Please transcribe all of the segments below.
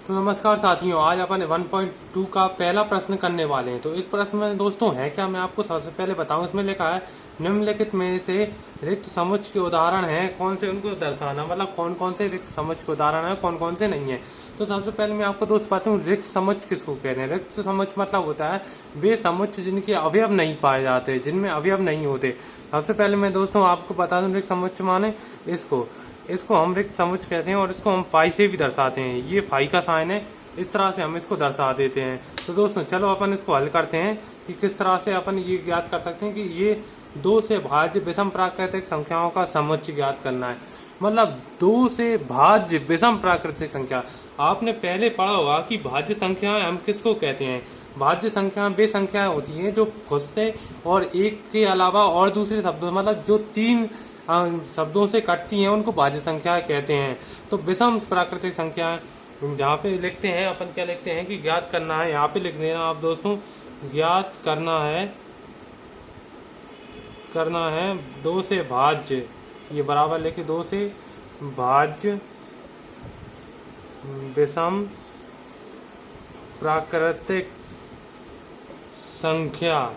तो नमस्कार साथियों, आज अपन 1.2 का पहला प्रश्न करने वाले हैं। तो इस प्रश्न में दोस्तों है क्या, मैं आपको सबसे पहले बताऊं। इसमें लिखा है निम्नलिखित में से रिक्त समुच्चय के उदाहरण हैं, कौन से उनको दर्शाना। मतलब कौन कौन से रिक्त समुच्चय के उदाहरण है, कौन कौन से नहीं है। तो सबसे पहले मैं आपको दोस्त बताता हूँ रिक्त समुच्चय किसको कहते हैं। रिक्त समुच्चय मतलब होता है वे समुच्चय जिनके अवयव नहीं पाए जाते, जिनमें अवयव नहीं होते। सबसे पहले मैं दोस्तों आपको बता दूं रिक्त समुच्चय माने इसको हम रिक्त समुच्चय कहते हैं और इसको हम फाई से भी दर्शाते हैं। ये फाई का साइन है, इस तरह से हम इसको दर्शा देते हैं। तो दोस्तों चलो अपन इसको हल करते हैं कि किस तरह से अपन ये ज्ञात कर सकते हैं कि ये 2 से भाज्य विषम प्राकृतिक संख्याओं का समुच्चय ज्ञात करना है। मतलब 2 से भाज्य विषम प्राकृतिक संख्या। आपने पहले पढ़ा होगा कि भाज्य संख्याएं हम किसको कहते हैं। भाज्य संख्याएं वे संख्याएं होती हैं जो खुद से और एक के अलावा और दूसरे शब्दों मतलब जो 3 शब्दों से कटती हैं उनको भाज्य संख्या कहते हैं। तो विषम प्राकृतिक संख्या जहाँ पे लिखते हैं अपन क्या लिखते हैं कि ज्ञात करना है, यहाँ पे लिख देना आप दोस्तों, ज्ञात करना है 2 से भाज्य, ये बराबर लेके 2 से भाज्य विषम प्राकृतिक संख्या।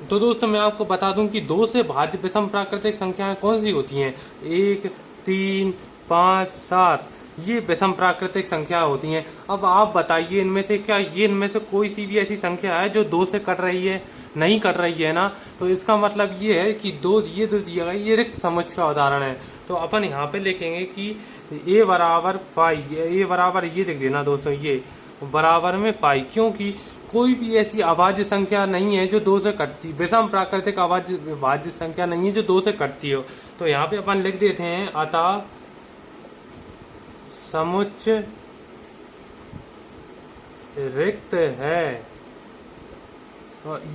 तो दोस्तों मैं आपको बता दूं कि 2 से भाज्य विषम प्राकृतिक संख्याएं कौन सी होती हैं। 1, 3, 5, 7 ये विषम प्राकृतिक संख्या होती हैं। अब आप बताइए इनमें से क्या ये इनमें से कोई सी भी ऐसी संख्या है जो 2 से कट रही है? नहीं कट रही है ना। तो इसका मतलब ये है कि ये जो दिया गया ये रिक्त समुच्चय का उदाहरण है। तो अपन यहाँ पे लिखेंगे कि a बराबर पाई, a बराबर ये लिख देना दोस्तों, ये बराबर में पाई, क्योंकि कोई भी ऐसी अभाज्य संख्या नहीं है जो 2 से कटती, विषम प्राकृतिक अभाज्य संख्या नहीं है जो 2 से कटती हो। तो यहाँ पे अपन लिख देते हैं अतः समुच्चय रिक्त है।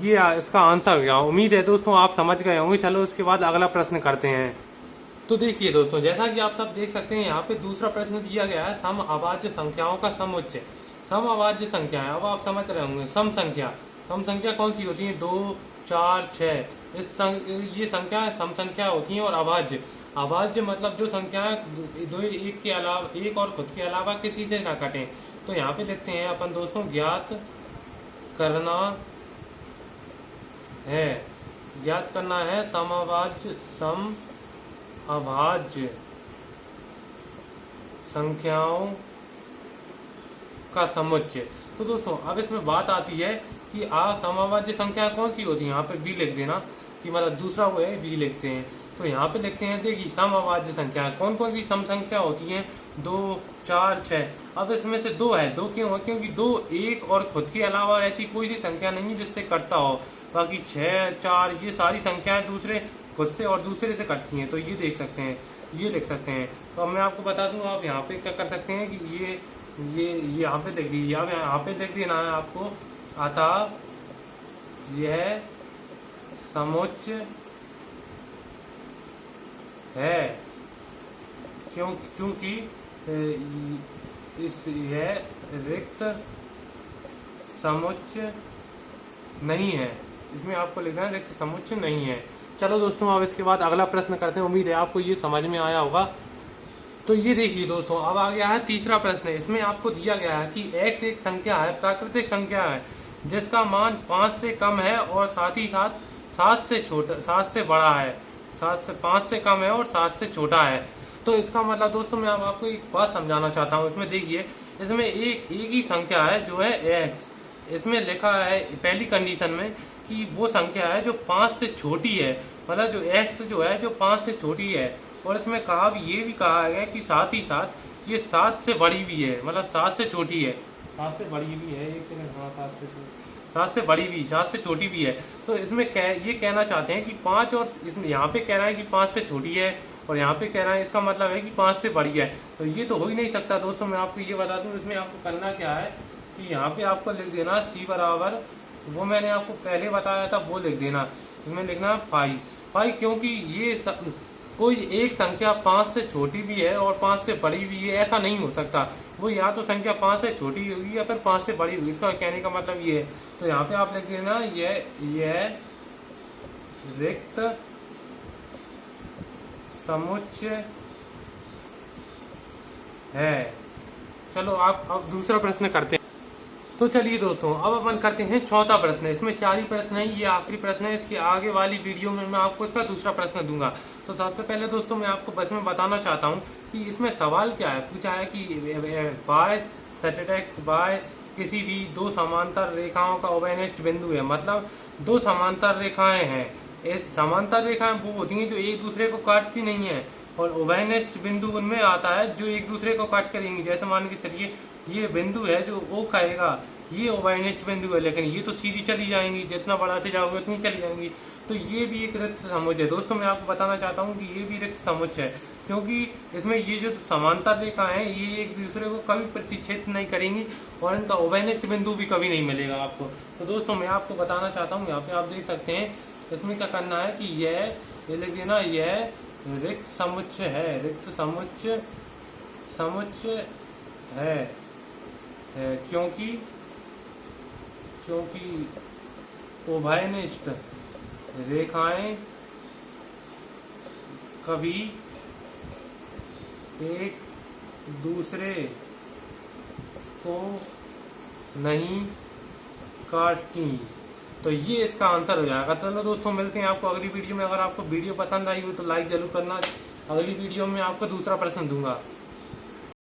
ये इसका आंसर गया। उम्मीद है दोस्तों आप समझ गए होंगे। चलो इसके बाद अगला प्रश्न करते हैं। तो देखिए दोस्तों, जैसा कि आप सब देख सकते हैं यहाँ पे दूसरा प्रश्न दिया गया है सम अभाज्य संख्याओं का समुच्चय। सम अभाज्य संख्याएं, अब आप समझ रहे होंगे सम संख्या कौन सी होती है? 2, 4, 6 ये संख्या सम संख्या होती हैं। और अभाज्य मतलब जो संख्याएं एक और खुद के अलावा किसी से ना कटे। तो यहाँ पे लिखते हैं अपन दोस्तों ज्ञात करना है सम अभाज्य संख्याओं का समुच्चय। तो दोस्तों अब इसमें बात आती है कि समअभाज्य संख्या कौन सी होती है। यहाँ पे बी लिख देना कि मतलब दूसरा वो है बी लिखते हैं। तो यहाँ पे लिखते हैं देखिए समअभाज्य संख्या कौन कौन सी सम संख्या होती हैं? 2, 4, 6। अब इसमें से 2 है। 2 क्यों है? क्योंकि 2 एक और खुद के अलावा ऐसी कोई सी संख्या नहीं है जिससे कटता हो। बाकी 6, 4 ये सारी संख्याएं दूसरे खुद से और दूसरे से कटती हैं। तो ये देख सकते हैं, ये लिख सकते हैं। तो अब मैं आपको बता दूं, आप यहाँ पे क्या कर सकते हैं कि ये यहाँ पे लिख दीजिए। अब यहाँ पे लिख देना है आपको अतः यह समुच्चय है, क्योंकि यह रिक्त समुच्चय नहीं है। इसमें आपको लिखना है रिक्त समुच्चय नहीं है। चलो दोस्तों अब इसके बाद अगला प्रश्न करते हैं। उम्मीद है आपको ये समझ में आया होगा। तो ये देखिए दोस्तों, अब आ गया है तीसरा प्रश्न। इसमें आपको दिया गया है कि x एक संख्या है, प्राकृतिक संख्या है, जिसका मान 5 से कम है और साथ ही साथ 7 से बड़ा है। 5 से कम है और 7 से छोटा है। तो इसका मतलब दोस्तों मैं आपको एक बात समझाना चाहता हूँ। इसमें देखिए, इसमें एक ही संख्या है जो है x। इसमें लिखा है पहली कंडीशन में कि वो संख्या है जो 5 से छोटी है। मतलब जो x जो है जो 5 से छोटी है। और इसमें ये भी कहा गया कि साथ ही साथ ये 7 से बड़ी भी है। मतलब 7 से छोटी है, 7 से बड़ी भी है। एक सेकंड, हाँ 7 से बड़ी भी, 7 से छोटी भी है। तो इसमें ये कहना चाहते हैं कि 5 और इसमें यहाँ पे कह रहा है कि 5 से छोटी है और यहाँ पे कह रहा है, इसका मतलब है कि 5 से बड़ी है। तो ये तो हो ही नहीं सकता दोस्तों। मैं आपको ये बता दूं, इसमें आपको करना क्या है कि यहाँ पे आपको लिख देना C बराबर, वो मैंने आपको पहले बताया था वो लिख देना। इसमें लिखना फाई, क्योंकि ये कोई एक संख्या 5 से छोटी भी है और 5 से बड़ी भी है, ऐसा नहीं हो सकता। वो या तो संख्या 5 से छोटी होगी या फिर 5 से बड़ी होगी। इसका कहने का मतलब ये है। तो यहाँ पे आप लिख देना यह रिक्त समुच्चय है, चलो आप अब दूसरा प्रश्न करते हैं। तो चलिए दोस्तों, अब अपन करते हैं चौथा प्रश्न। इसमें 4 ही प्रश्न है, ये आखिरी प्रश्न है। इसके आगे वाली वीडियो में मैं आपको इसका दूसरा प्रश्न दूंगा। तो सबसे पहले दोस्तों मैं आपको बस में बताना चाहता हूँ कि इसमें सवाल क्या है। पूछा है कि बाय सटेक्ट बाय किसी भी 2 समांतर रेखाओं का उभयनिष्ठ बिंदु है। मतलब 2 समांतर रेखाएं हैं। इस समांतर रेखाएं वो होती हैं जो एक दूसरे को काटती नहीं है, और उभयनिष्ठ बिंदु उनमें आता है जो एक दूसरे को काट करेंगी। जैसे मान के चलिए ये बिंदु है जो ओ कहेगा, ये उभयनिष्ठ बिंदु है, लेकिन ये तो सीधी चली जाएंगी, जितना बढ़ाते जाओगे उतनी चली जाएंगी। तो ये भी एक रिक्त समुच्चय है। दोस्तों मैं आपको बताना चाहता हूँ कि ये भी रिक्त समुच्चय है, क्योंकि इसमें ये जो समांतर रेखा है ये एक दूसरे को कभी प्रतिच्छेद नहीं करेंगी, और इनका उभयनिष्ठ बिंदु भी कभी नहीं मिलेगा आपको। तो दोस्तों मैं आपको बताना चाहता हूँ, यहाँ पे आप देख सकते हैं इसमें क्या करना है कि ये लिख देना, यह रिक्त समुच्चय है, रिक्त समुच्चय है, क्योंकि उभयनिष्ठ रेखाएं कभी एक दूसरे को नहीं काटती। तो ये इसका आंसर हो जाएगा। चलो दोस्तों मिलते हैं आपको अगली वीडियो में। अगर आपको वीडियो पसंद आई हो तो लाइक जरूर करना। अगली वीडियो में आपको दूसरा प्रश्न दूंगा।